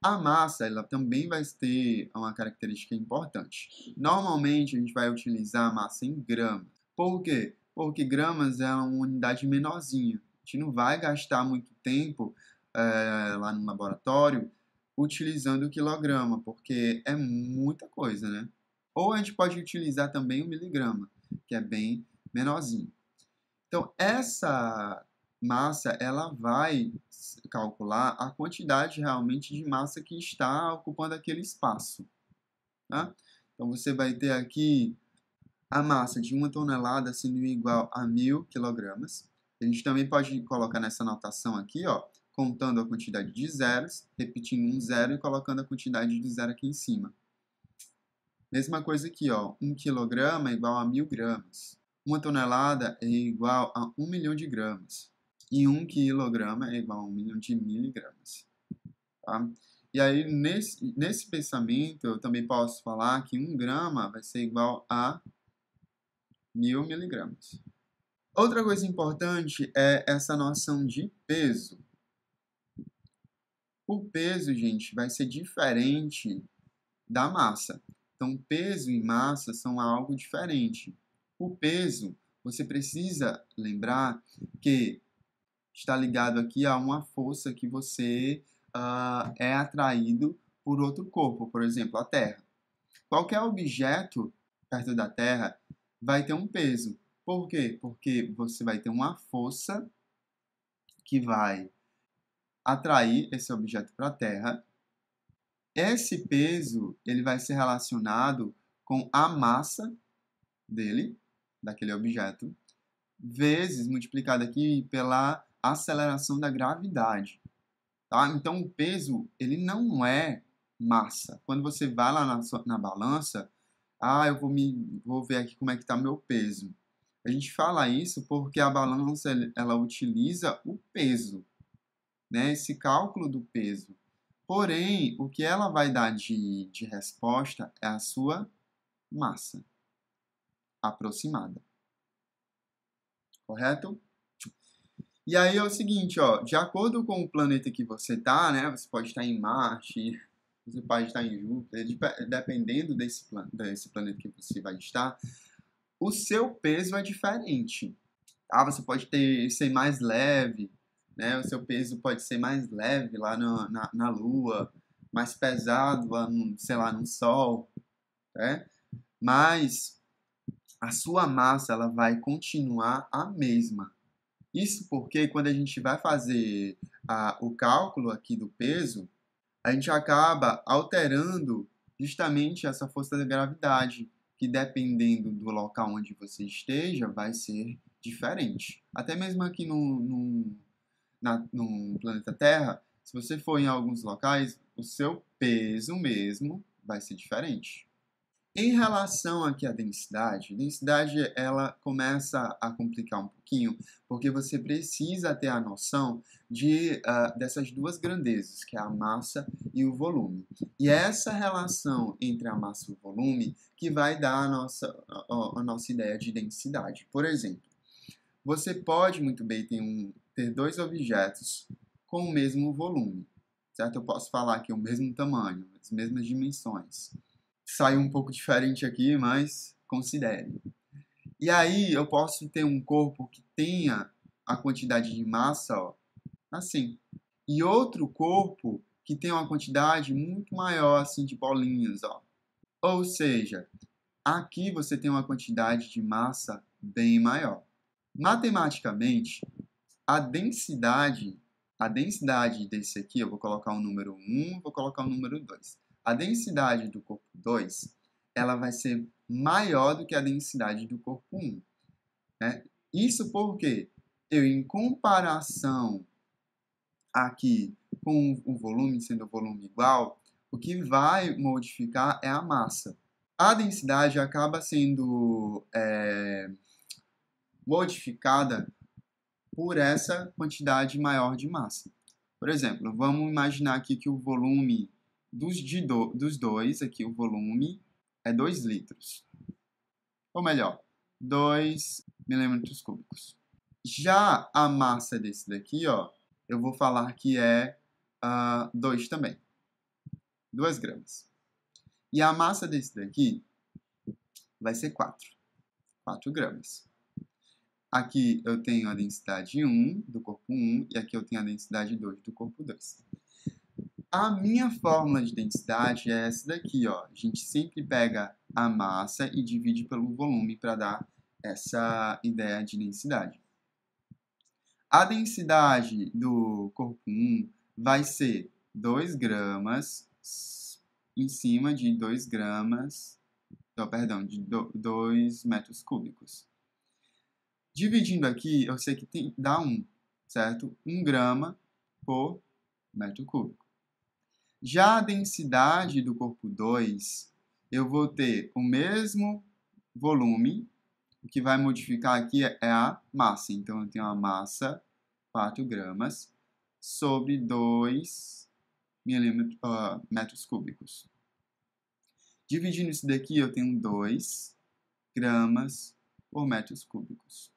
A massa, ela também vai ter uma característica importante. Normalmente, a gente vai utilizar a massa em gramas. Por quê? Porque gramas é uma unidade menorzinha. A gente não vai gastar muito tempo lá no laboratório utilizando o quilograma, porque é muita coisa, né? Ou a gente pode utilizar também o miligrama, que é bem menorzinho. Então, essa massa, ela vai calcular a quantidade realmente de massa que está ocupando aquele espaço, tá? Então, você vai ter aqui a massa de 1 tonelada sendo igual a 1.000 quilogramas. A gente também pode colocar nessa notação aqui, ó, contando a quantidade de zeros, repetindo um zero e colocando a quantidade de zero aqui em cima. Mesma coisa aqui, ó, 1 quilograma é igual a 1.000 gramas. 1 tonelada é igual a 1 milhão de gramas. E 1 quilograma é igual a 1 milhão de miligramas. Tá? E aí, nesse pensamento, eu também posso falar que 1 grama vai ser igual a 1.000 miligramas. Outra coisa importante é essa noção de peso. O peso, gente, vai ser diferente da massa. Então, peso e massa são algo diferente. O peso, você precisa lembrar que está ligado aqui a uma força que você é atraído por outro corpo, por exemplo, a Terra. Qualquer objeto perto da Terra vai ter um peso. Por quê? Porque você vai ter uma força que vai atrair esse objeto para a Terra. Esse peso ele vai ser relacionado com a massa dele, daquele objeto, vezes multiplicado aqui pela aceleração da gravidade. Tá? Então, o peso ele não é massa. Quando você vai lá na balança, eu vou ver aqui como é que está meu peso. A gente fala isso porque a balança ela utiliza o peso, né? Esse cálculo do peso. Porém, o que ela vai dar de resposta é a sua massa aproximada. Correto? E aí é o seguinte, ó, de acordo com o planeta que você tá, né? Você pode estar em Marte, você pode estar em Júpiter, dependendo desse planeta que você vai estar, o seu peso é diferente. Tá? Você pode ser mais leve, né? O seu peso pode ser mais leve lá na Lua, mais pesado lá no, sei lá, no Sol, né? Mas a sua massa ela vai continuar a mesma. Isso porque quando a gente vai fazer o cálculo aqui do peso, a gente acaba alterando justamente essa força da gravidade, que dependendo do local onde você esteja, vai ser diferente. Até mesmo aqui no planeta Terra, se você for em alguns locais, o seu peso mesmo vai ser diferente. Em relação aqui à densidade ela começa a complicar um pouquinho, porque você precisa ter a noção dessas duas grandezas, que é a massa e o volume. E é essa relação entre a massa e o volume que vai dar a nossa ideia de densidade. Por exemplo, você pode muito bem ter dois objetos com o mesmo volume, certo? Eu posso falar que é o mesmo tamanho, as mesmas dimensões. Saiu um pouco diferente aqui, mas considere. E aí eu posso ter um corpo que tenha a quantidade de massa, ó, assim. E outro corpo que tenha uma quantidade muito maior, assim, de bolinhas, ó. Ou seja, aqui você tem uma quantidade de massa bem maior. Matematicamente, a densidade desse aqui, eu vou colocar o número 1, vou colocar o número 2. A densidade do corpo 2, ela vai ser maior do que a densidade do corpo 1. Né? Isso porque em comparação aqui com o volume, sendo o volume igual, o que vai modificar é a massa. A densidade acaba sendo modificada por essa quantidade maior de massa. Por exemplo, vamos imaginar aqui que o volume dos dois, aqui o volume é 2 litros. Ou melhor, 2 milímetros cúbicos. Já a massa desse daqui, ó, eu vou falar que é 2 também. 2 gramas. E a massa desse daqui vai ser 4 gramas. Aqui eu tenho a densidade 1 do corpo 1 e aqui eu tenho a densidade 2 do corpo 2. A minha fórmula de densidade é essa daqui, ó. A gente sempre pega a massa e divide pelo volume para dar essa ideia de densidade. A densidade do corpo 1 vai ser 2 gramas em cima de 2 gramas, de 2 metros cúbicos. Dividindo aqui, eu sei que dá 1, certo? 1 grama por metro cúbico. Já a densidade do corpo 2, eu vou ter o mesmo volume. O que vai modificar aqui é a massa. Então, eu tenho a massa, 4 gramas, sobre 2 metros cúbicos. Dividindo isso daqui, eu tenho 2 gramas por metros cúbicos.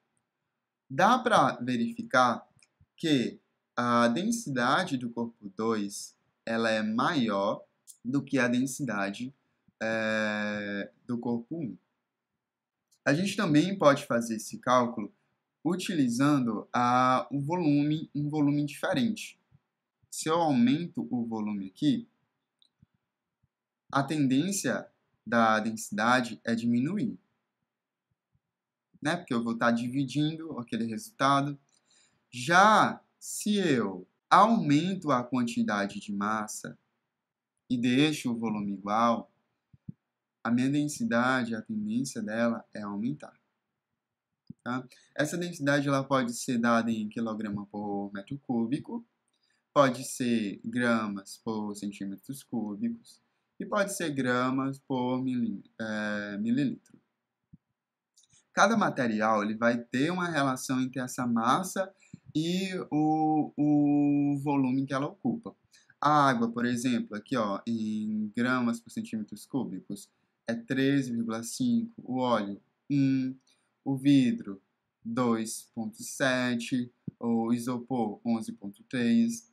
Dá para verificar que a densidade do corpo 2 ela é maior do que a densidade do corpo 1. A gente também pode fazer esse cálculo utilizando um volume diferente. Se eu aumento o volume aqui, a tendência da densidade é diminuir, né? Porque eu vou estar dividindo aquele resultado. Já se eu aumento a quantidade de massa e deixo o volume igual, a minha densidade, a tendência dela é aumentar. Tá? Essa densidade ela pode ser dada em quilograma por metro cúbico, pode ser gramas por centímetros cúbicos e pode ser gramas por mililitro. Cada material ele vai ter uma relação entre essa massa e o volume que ela ocupa. A água, por exemplo, aqui ó, em gramas por centímetros cúbicos, é 13,5, o óleo 1, o vidro 2,7, o isopor 11,3.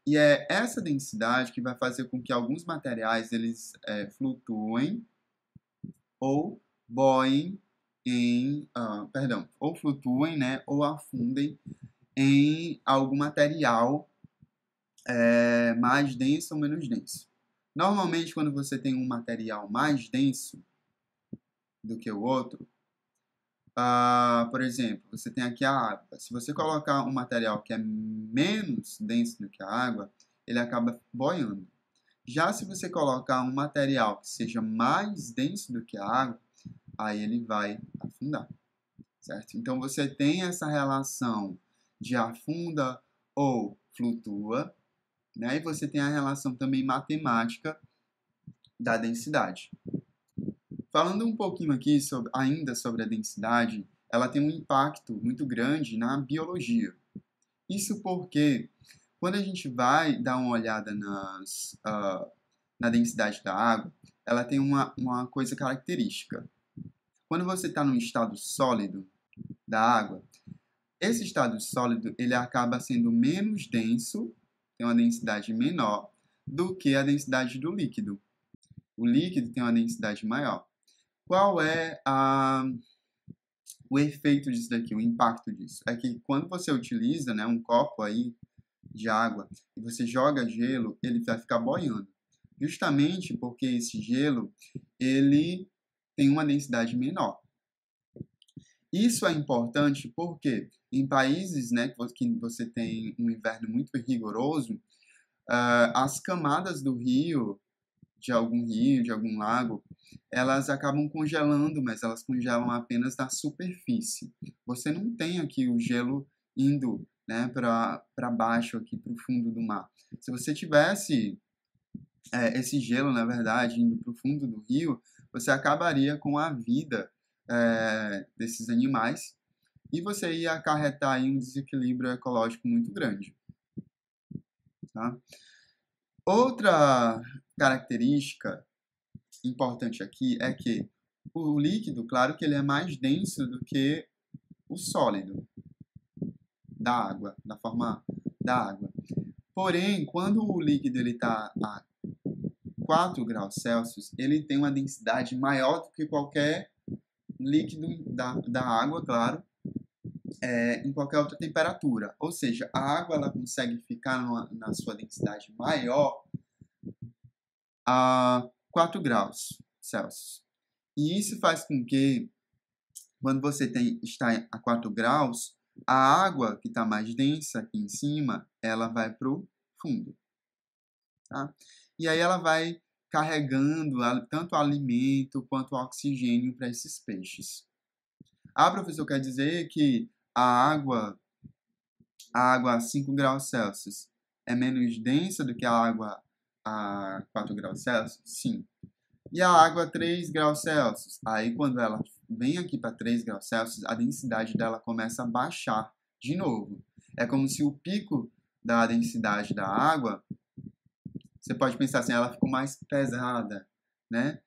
E é essa densidade que vai fazer com que alguns materiais eles flutuem ou boiem ou flutuem, né, ou afundem em algum material mais denso ou menos denso. Normalmente, quando você tem um material mais denso do que o outro, por exemplo, você tem aqui a água. Se você colocar um material que é menos denso do que a água, ele acaba boiando. Já se você colocar um material que seja mais denso do que a água, aí ele vai afundar, certo? Então, você tem essa relação de afunda ou flutua, né? E você tem a relação também matemática da densidade. Falando um pouquinho aqui ainda sobre a densidade, ela tem um impacto muito grande na biologia. Isso porque, quando a gente vai dar uma olhada na densidade da água, ela tem uma coisa característica. Quando você está no estado sólido da água, esse estado sólido ele acaba sendo menos denso, tem uma densidade menor, do que a densidade do líquido. O líquido tem uma densidade maior. Qual é o efeito disso daqui, o impacto disso? É que quando você utiliza, né, um copo aí de água e você joga gelo, ele vai ficar boiando. Justamente porque esse gelo ele tem uma densidade menor. Isso é importante porque em países, né, que você tem um inverno muito rigoroso, as camadas do rio, de algum lago, elas acabam congelando, mas elas congelam apenas na superfície. Você não tem aqui o gelo indo, né, para baixo, aqui para o fundo do mar. Se você tivesse esse gelo, na verdade, indo para o fundo do rio, você acabaria com a vida desses animais e você ia acarretar aí um desequilíbrio ecológico muito grande. Tá? Outra característica importante aqui é que o líquido, claro que ele é mais denso do que o sólido da água, da forma da água. Porém, quando o líquido está a 4 graus Celsius, ele tem uma densidade maior do que qualquer líquido da água, claro, em qualquer outra temperatura. Ou seja, a água ela consegue ficar na sua densidade maior a 4 graus Celsius. E isso faz com que, quando você está a 4 graus, a água que está mais densa aqui em cima, ela vai para o fundo. Tá? E aí ela vai carregando tanto alimento quanto oxigênio para esses peixes. Ah, professor, quer dizer que a água a 5 graus Celsius é menos densa do que a água a 4 graus Celsius? Sim. E a água a 3 graus Celsius? Aí, quando ela vem aqui para 3 graus Celsius, a densidade dela começa a baixar de novo. É como se o pico da densidade da água, você pode pensar assim, ela ficou mais pesada, né?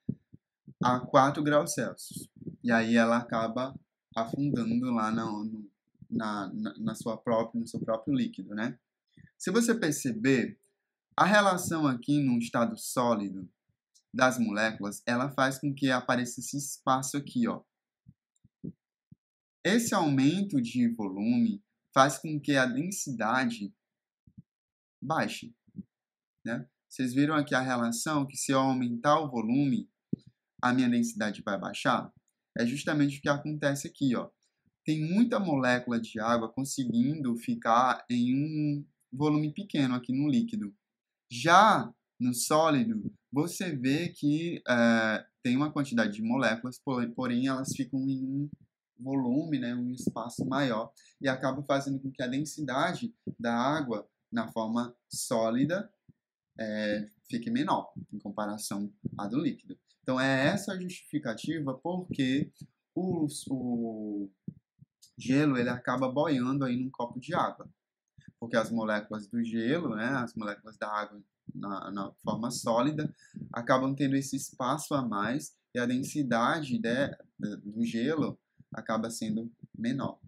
A 4 graus Celsius. E aí ela acaba afundando lá no seu próprio líquido, né? Se você perceber, a relação aqui no estado sólido das moléculas, ela faz com que apareça esse espaço aqui, ó. Esse aumento de volume faz com que a densidade baixe, né? Vocês viram aqui a relação que se eu aumentar o volume, a minha densidade vai baixar? É justamente o que acontece aqui, ó. Tem muita molécula de água conseguindo ficar em um volume pequeno aqui no líquido. Já no sólido, você vê que tem uma quantidade de moléculas, porém elas ficam em um volume, né, um espaço maior, e acaba fazendo com que a densidade da água na forma sólida fique menor em comparação à do líquido. Então é essa a justificativa porque o gelo ele acaba boiando aí num copo de água, porque as moléculas do gelo, né, as moléculas da água na forma sólida, acabam tendo esse espaço a mais e a densidade do gelo acaba sendo menor.